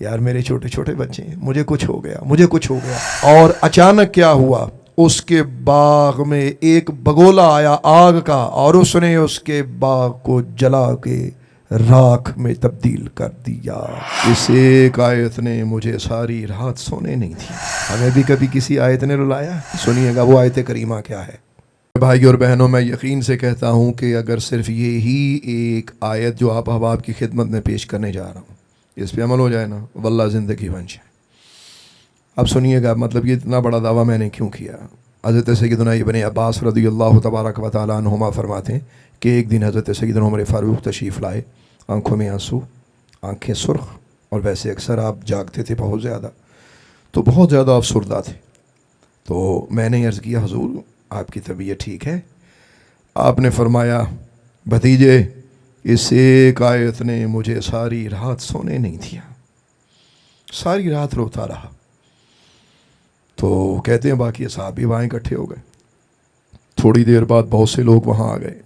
یار میرے چھوٹے چھوٹے بچے ہیں، مجھے کچھ ہو گیا اور اچانک کیا ہوا، اس کے باغ میں ایک بگولا آیا آگ کا، اور اس نے اس کے باغ کو جلا کے راکھ میں تبدیل کر دیا۔ اس ایک آیت نے مجھے ساری رات سونے نہیں تھی۔ ہمیں بھی کبھی کسی آیت نے رلایا؟ سنیے گا وہ آیت کریمہ کیا ہے۔ بھائی اور بہنوں، میں یقین سے کہتا ہوں کہ اگر صرف یہی ایک آیت جو آپ احباب کی خدمت میں پیش کرنے جا رہا ہوں اس پہ عمل ہو جائے نا، واللہ زندگی بن جائے۔ اب سنیے گا، مطلب یہ اتنا بڑا دعویٰ میں نے کیوں کیا۔ حضرت سیدنا ابن عباس رضی اللہ تبارک و تعالیٰ عنہما فرماتے ہیں کہ ایک دن حضرت سیدنا عمر فاروق تشریف لائے، آنکھوں میں آنسو، آنکھیں سرخ، اور ویسے اکثر آپ جاگتے تھے بہت زیادہ، تو بہت زیادہ افسردہ تھے۔ تو میں نے عرض کیا، حضور آپ کی طبیعت ٹھیک ہے؟ آپ نے فرمایا، بھتیجے اس ایک آیت نے مجھے ساری رات سونے نہیں دیا، ساری رات روتا رہا۔ تو کہتے ہیں باقی صحابی وہاں اکٹھے ہو گئے۔ تھوڑی دیر بعد بہت سے لوگ وہاں آ گئے،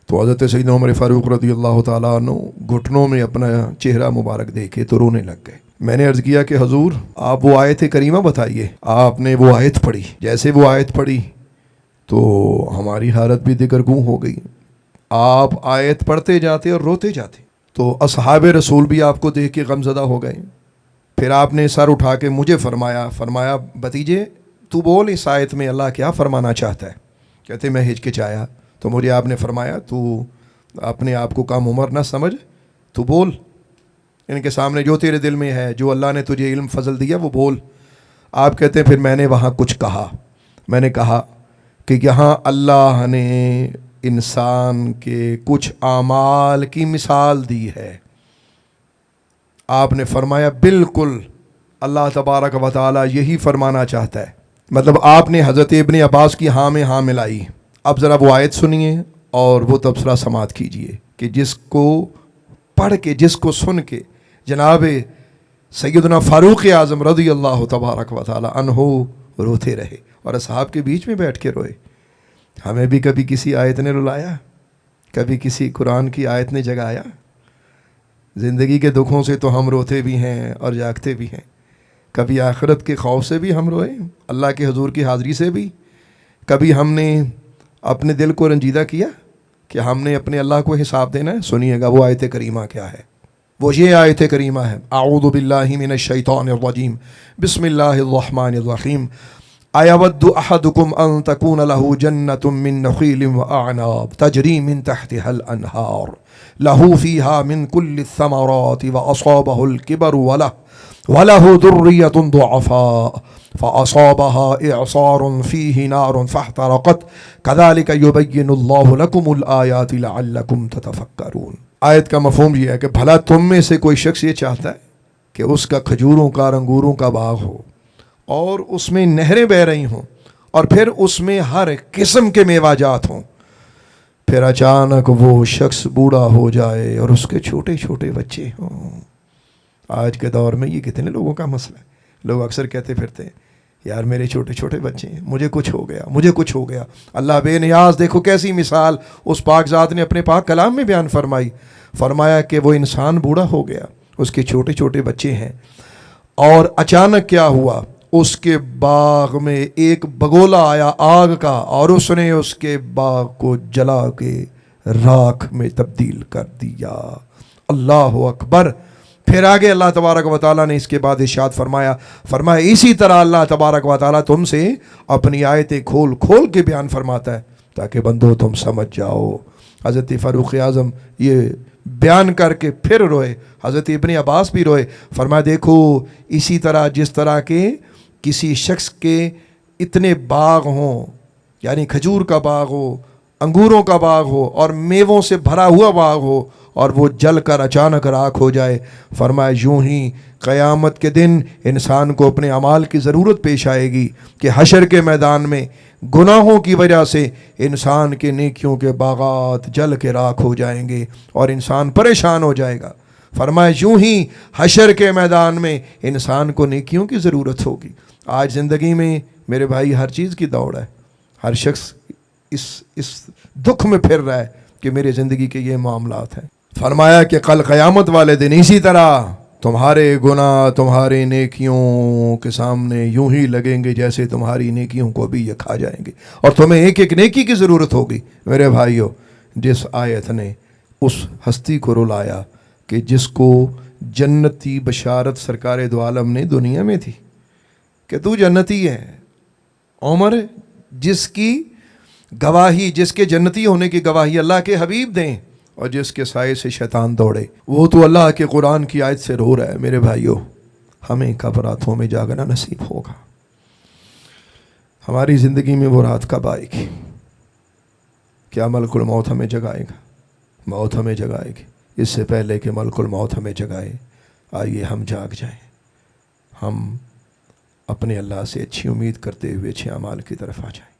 تو حضرت سیدنا عمر فاروق رضی اللہ تعالیٰ عنہ گھٹنوں میں اپنا چہرہ مبارک دیکھے تو رونے لگ گئے۔ میں نے عرض کیا کہ حضور آپ وہ آیت کریمہ بتائیے۔ آپ نے وہ آیت پڑھی، جیسے وہ آیت پڑھی تو ہماری حالت بھی دگرگوں ہو گئی۔ آپ آیت پڑھتے جاتے اور روتے جاتے، تو اصحاب رسول بھی آپ کو دیکھ کے غمزدہ ہو گئے۔ پھر آپ نے سر اٹھا کے مجھے فرمایا بھتیجے تو بول، اس آیت میں اللہ کیا فرمانا چاہتا ہے؟ کہتے میں ہچکچایا، تو مجھے آپ نے فرمایا تو اپنے آپ کو کم عمر نہ سمجھ، تو بول، ان کے سامنے جو تیرے دل میں ہے، جو اللہ نے تجھے علم فضل دیا وہ بول۔ آپ کہتے ہیں پھر میں نے وہاں کچھ کہا، میں نے کہا کہ یہاں اللہ نے انسان کے کچھ اعمال کی مثال دی ہے۔ آپ نے فرمایا بالکل اللہ تبارک و تعالی یہی فرمانا چاہتا ہے۔ مطلب آپ نے حضرت ابن عباس کی ہاں میں ہاں ملائی۔ اب ذرا وہ آیت سنیے اور وہ تبصرہ سماعت کیجئے کہ جس کو پڑھ کے، جس کو سن کے جناب سیدنا فاروق اعظم رضی اللہ تبارک و تعالی عنہ روتے رہے اور اصحاب کے بیچ میں بیٹھ کے روئے۔ ہمیں بھی کبھی کسی آیت نے رلایا؟ کبھی کسی قرآن کی آیت نے جگایا؟ زندگی کے دکھوں سے تو ہم روتے بھی ہیں اور جاگتے بھی ہیں، کبھی آخرت کے خوف سے بھی ہم روئے، اللہ کے حضور کی حاضری سے بھی۔ کبھی ہم نے اپنے دل کو رنجیدہ کیا کہ ہم نے اپنے اللہ کو حساب دینا ہے۔ سنیے گا وہ آیت کریمہ کیا ہے۔ وہ یہ آیت کریمہ ہے، اعوذ باللہ من الشیطان الرجیم، بسم اللہ الرحمن الرحیم۔ أَيَوَدُّ أَحَدُكُمْ أَن تَكُونَ لَهُ جَنَّةٌ مِّن نَخِيلٍ وَأَعْنَابٍ تَجْرِي مِن تَحْتِهَا الْأَنْهَارُ لَهُ فِيهَا مِن كُلِّ الثَّمَرَاتِ وَأَصَابَهُ الْكِبَرُ وَلَهُ ذُرِّيَّةٌ ضُعَفَاءُ فَأَصَابَهَا إِعْصَارٌ فِيهِ نَارٌ فَاحْتَرَقَتْ كَذَلِكَ يُبَيِّنُ اللَّهُ لَكُمُ الْآيَاتِ لَعَلَّكُمْ تَتَفَكَّرُونَ۔ آیت کا مفہوم یہ ہے کہ بھلا تم میں سے کوئی شخص یہ چاہتا ہے کہ اس کا کھجوروں کا اور انگوروں کا باغ ہو اور اس میں نہریں بہہ رہی ہوں اور پھر اس میں ہر قسم کے میوہ جات ہوں، پھر اچانک وہ شخص بوڑھا ہو جائے اور اس کے چھوٹے چھوٹے بچے ہوں۔ آج کے دور میں یہ کتنے لوگوں کا مسئلہ ہے۔ لوگ اکثر کہتے پھرتے ہیں یار میرے چھوٹے چھوٹے بچے ہیں، مجھے کچھ ہو گیا۔ اللہ بے نیاز، دیکھو کیسی مثال اس پاک ذات نے اپنے پاک کلام میں بیان فرمایا کہ وہ انسان بوڑھا ہو گیا، اس کے چھوٹے چھوٹے بچے ہیں، اور اچانک کیا ہوا، اس کے باغ میں ایک بگولا آیا آگ کا، اور اس نے اس کے باغ کو جلا کے راکھ میں تبدیل کر دیا۔ اللہ اکبر۔ پھر آگے اللہ تبارک و تعالیٰ نے اس کے بعد ارشاد فرمایا اسی طرح اللہ تبارک و تعالیٰ تم سے اپنی آیتیں کھول کھول کے بیان فرماتا ہے تاکہ بندو تم سمجھ جاؤ۔ حضرت فاروق اعظم یہ بیان کر کے پھر روئے، حضرت ابن عباس بھی روئے۔ فرمایا دیکھو اسی طرح جس طرح کے کسی شخص کے اتنے باغ ہوں، یعنی کھجور کا باغ ہو، انگوروں کا باغ ہو اور میووں سے بھرا ہوا باغ ہو، اور وہ جل کر اچانک راکھ ہو جائے، فرمایا یوں ہی قیامت کے دن انسان کو اپنے اعمال کی ضرورت پیش آئے گی کہ حشر کے میدان میں گناہوں کی وجہ سے انسان کے نیکیوں کے باغات جل کے راکھ ہو جائیں گے اور انسان پریشان ہو جائے گا۔ فرمایا یوں ہی حشر کے میدان میں انسان کو نیکیوں کی ضرورت ہوگی۔ آج زندگی میں میرے بھائی ہر چیز کی دوڑ ہے، ہر شخص اس دکھ میں پھر رہا ہے کہ میرے زندگی کے یہ معاملات ہیں۔ فرمایا کہ کل قیامت والے دن اسی طرح تمہارے گناہ تمہاری نیکیوں کے سامنے یوں ہی لگیں گے جیسے تمہاری نیکیوں کو بھی یہ کھا جائیں گے، اور تمہیں ایک ایک نیکی کی ضرورت ہوگی۔ میرے بھائیو، جس آیت نے اس ہستی کو رلایا کہ جس کو جنتی بشارت سرکار دو عالم نے دنیا میں تھی کہ تو جنتی ہے، عمر جس کی گواہی، جس کے جنتی ہونے کی گواہی اللہ کے حبیب دیں، اور جس کے سائے سے شیطان دوڑے، وہ تو اللہ کے قرآن کی آیت سے رو رہا ہے۔ میرے بھائیو، ہمیں کب راتوں میں جاگنا نصیب ہوگا؟ ہماری زندگی میں وہ رات کب آئے گی؟ کیا ملک الموت ہمیں جگائے گا؟ موت ہمیں جگائے گی۔ اس سے پہلے کہ ملک الموت ہمیں جگائے، آئیے ہم جاگ جائیں، ہم اپنے اللہ سے اچھی امید کرتے ہوئے اچھے اعمال کی طرف آ جائیں۔